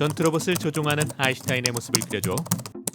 전투 로봇을 조종하는 아인슈타인의 모습을 그려줘.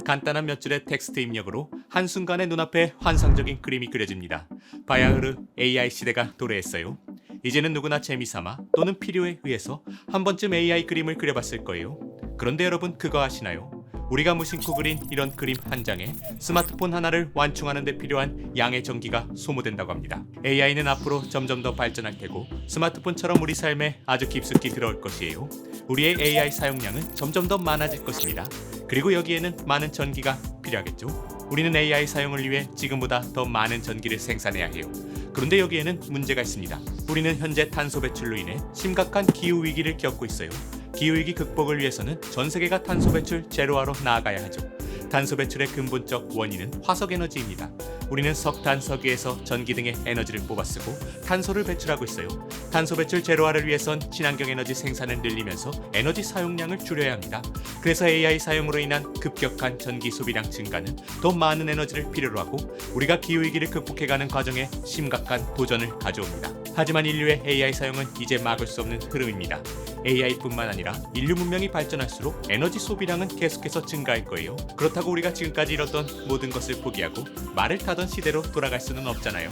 간단한 몇 줄의 텍스트 입력으로 한순간에 눈앞에 환상적인 그림이 그려집니다. 바야흐르 AI 시대가 도래했어요. 이제는 누구나 재미삼아 또는 필요에 의해서 한 번쯤 AI 그림을 그려봤을 거예요. 그런데 여러분 그거 아시나요? 우리가 무심코 그린 이런 그림 한 장에 스마트폰 하나를 완충하는 데 필요한 양의 전기가 소모된다고 합니다. AI는 앞으로 점점 더 발전할 테고 스마트폰처럼 우리 삶에 아주 깊숙이 들어올 것이에요. 우리의 AI 사용량은 점점 더 많아질 것입니다. 그리고 여기에는 많은 전기가 필요하겠죠. 우리는 AI 사용을 위해 지금보다 더 많은 전기를 생산해야 해요. 그런데 여기에는 문제가 있습니다. 우리는 현재 탄소 배출로 인해 심각한 기후 위기를 겪고 있어요. 기후위기 극복을 위해서는 전 세계가 탄소 배출 제로화로 나아가야 하죠. 탄소 배출의 근본적 원인은 화석 에너지입니다. 우리는 석탄, 석유에서 전기 등의 에너지를 뽑아 쓰고 탄소를 배출하고 있어요. 탄소 배출 제로화를 위해선 친환경 에너지 생산을 늘리면서 에너지 사용량을 줄여야 합니다. 그래서 AI 사용으로 인한 급격한 전기 소비량 증가는 더 많은 에너지를 필요로 하고 우리가 기후위기를 극복해가는 과정에 심각한 도전을 가져옵니다. 하지만 인류의 AI 사용은 이제 막을 수 없는 흐름입니다. AI뿐만 아니라 인류 문명이 발전할수록 에너지 소비량은 계속해서 증가할 거예요. 그렇다고 우리가 지금까지 이뤘던 모든 것을 포기하고 말을 타던 시대로 돌아갈 수는 없잖아요.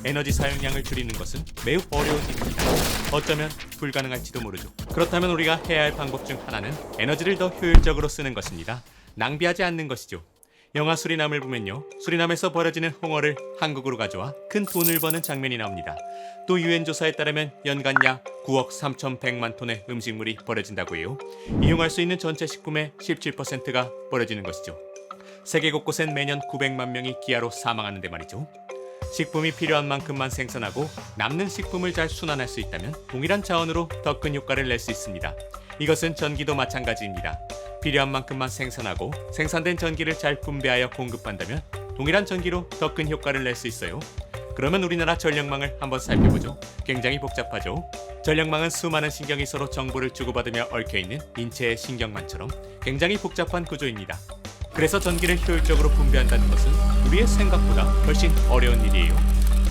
에너지 사용량을 줄이는 것은 매우 어려운 일입니다. 어쩌면 불가능할지도 모르죠. 그렇다면 우리가 해야 할 방법 중 하나는 에너지를 더 효율적으로 쓰는 것입니다. 낭비하지 않는 것이죠. 영화 수리남을 보면요, 수리남에서 버려지는 홍어를 한국으로 가져와 큰 돈을 버는 장면이 나옵니다. 또 유엔 조사에 따르면 연간 약 9억 3,100만 톤의 음식물이 버려진다고 해요. 이용할 수 있는 전체 식품의 17%가 버려지는 것이죠. 세계 곳곳엔 매년 900만 명이 기아로 사망하는데 말이죠. 식품이 필요한 만큼만 생산하고 남는 식품을 잘 순환할 수 있다면 동일한 자원으로 더 큰 효과를 낼 수 있습니다. 이것은 전기도 마찬가지입니다. 필요한 만큼만 생산하고 생산된 전기를 잘 분배하여 공급한다면 동일한 전기로 더 큰 효과를 낼 수 있어요. 그러면 우리나라 전력망을 한번 살펴보죠. 굉장히 복잡하죠. 전력망은 수많은 신경이 서로 정보를 주고받으며 얽혀있는 인체의 신경망처럼 굉장히 복잡한 구조입니다. 그래서 전기를 효율적으로 분배한다는 것은 우리의 생각보다 훨씬 어려운 일이에요.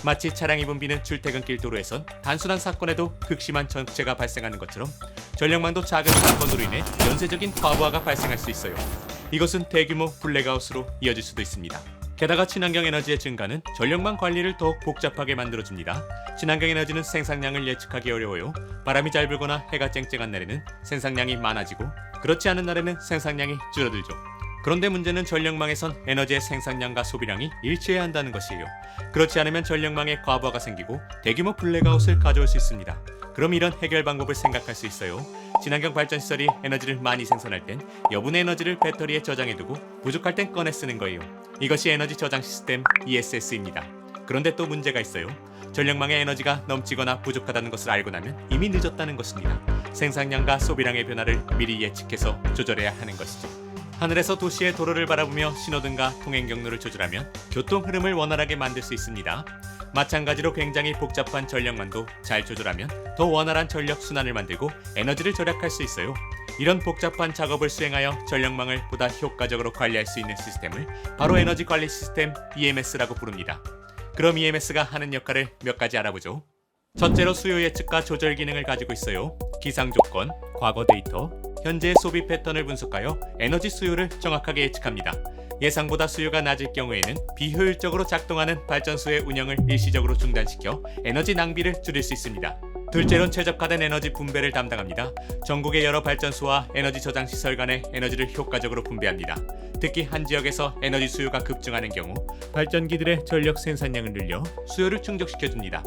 마치 차량이 붐비는 출퇴근길 도로에선 단순한 사건에도 극심한 정체가 발생하는 것처럼 전력망도 작은 사건으로 인해 연쇄적인 과부하가 발생할 수 있어요. 이것은 대규모 블랙아웃으로 이어질 수도 있습니다. 게다가 친환경 에너지의 증가는 전력망 관리를 더욱 복잡하게 만들어줍니다. 친환경 에너지는 생산량을 예측하기 어려워요. 바람이 잘 불거나 해가 쨍쨍한 날에는 생산량이 많아지고 그렇지 않은 날에는 생산량이 줄어들죠. 그런데 문제는 전력망에선 에너지의 생산량과 소비량이 일치해야 한다는 것이에요. 그렇지 않으면 전력망에 과부하가 생기고 대규모 블랙아웃을 가져올 수 있습니다. 그럼 이런 해결 방법을 생각할 수 있어요. 친환경 발전 시설이 에너지를 많이 생산할 땐 여분의 에너지를 배터리에 저장해두고 부족할 땐 꺼내 쓰는 거예요. 이것이 에너지 저장 시스템 ESS입니다. 그런데 또 문제가 있어요. 전력망에 에너지가 넘치거나 부족하다는 것을 알고 나면 이미 늦었다는 것입니다. 생산량과 소비량의 변화를 미리 예측해서 조절해야 하는 것이죠. 하늘에서 도시의 도로를 바라보며 신호등과 통행 경로를 조절하면 교통 흐름을 원활하게 만들 수 있습니다. 마찬가지로 굉장히 복잡한 전력망도 잘 조절하면 더 원활한 전력 순환을 만들고 에너지를 절약할 수 있어요. 이런 복잡한 작업을 수행하여 전력망을 보다 효과적으로 관리할 수 있는 시스템을 바로 에너지 관리 시스템 EMS라고 부릅니다. 그럼 EMS가 하는 역할을 몇 가지 알아보죠. 첫째로 수요 예측과 조절 기능을 가지고 있어요. 기상 조건, 과거 데이터, 현재의 소비 패턴을 분석하여 에너지 수요를 정확하게 예측합니다. 예상보다 수요가 낮을 경우에는 비효율적으로 작동하는 발전소의 운영을 일시적으로 중단시켜 에너지 낭비를 줄일 수 있습니다. 둘째로는 최적화된 에너지 분배를 담당합니다. 전국의 여러 발전소와 에너지 저장 시설 간의 에너지를 효과적으로 분배합니다. 특히 한 지역에서 에너지 수요가 급증하는 경우 발전기들의 전력 생산량을 늘려 수요를 충족시켜줍니다.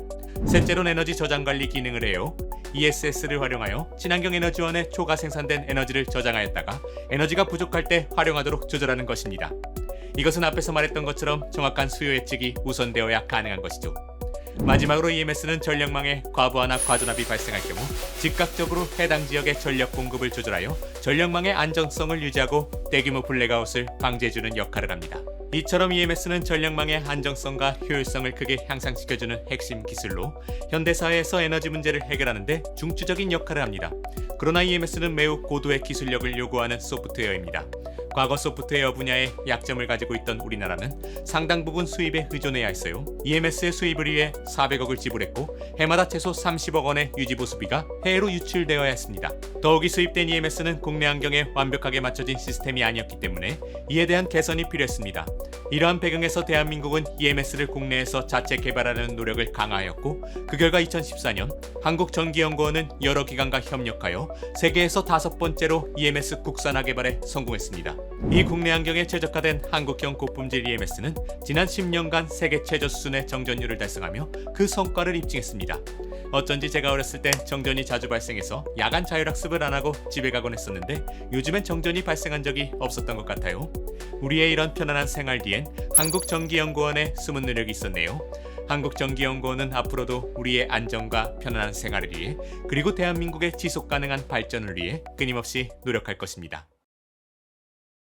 셋째로는 에너지 저장 관리 기능을 해요. ESS를 활용하여 친환경 에너지원에 초과 생산된 에너지를 저장하였다가 에너지가 부족할 때 활용하도록 조절하는 것입니다. 이것은 앞에서 말했던 것처럼 정확한 수요 예측이 우선되어야 가능한 것이죠. 마지막으로 EMS는 전력망에 과부하나 과전압이 발생할 경우 즉각적으로 해당 지역의 전력 공급을 조절하여 전력망의 안정성을 유지하고 대규모 블랙아웃을 방지해주는 역할을 합니다. 이처럼 EMS는 전력망의 안정성과 효율성을 크게 향상시켜주는 핵심 기술로 현대사회에서 에너지 문제를 해결하는 데 중추적인 역할을 합니다. 그러나 EMS는 매우 고도의 기술력을 요구하는 소프트웨어입니다. 과거 소프트웨어 분야에 약점을 가지고 있던 우리나라는 상당 부분 수입에 의존해야 했어요. EMS의 수입을 위해 400억을 지불했고 해마다 최소 30억 원의 유지보수비가 해외로 유출되어야 했습니다. 더욱이 수입된 EMS는 국내 환경에 완벽하게 맞춰진 시스템이 아니었기 때문에 이에 대한 개선이 필요했습니다. 이러한 배경에서 대한민국은 EMS를 국내에서 자체 개발하려는 노력을 강화하였고 그 결과 2014년 한국전기연구원은 여러 기관과 협력하여 세계에서 5번째로 EMS 국산화 개발에 성공했습니다. 이 국내 환경에 최적화된 한국형 고품질 EMS는 지난 10년간 세계 최저 수준의 정전율을 달성하며 그 성과를 입증했습니다. 어쩐지 제가 어렸을 때 정전이 자주 발생해서 야간 자율학습을 안 하고 집에 가곤 했었는데 요즘엔 정전이 발생한 적이 없었던 것 같아요. 우리의 이런 편안한 생활 뒤엔 한국전기연구원의 숨은 노력이 있었네요. 한국전기연구원은 앞으로도 우리의 안전과 편안한 생활을 위해 그리고 대한민국의 지속가능한 발전을 위해 끊임없이 노력할 것입니다.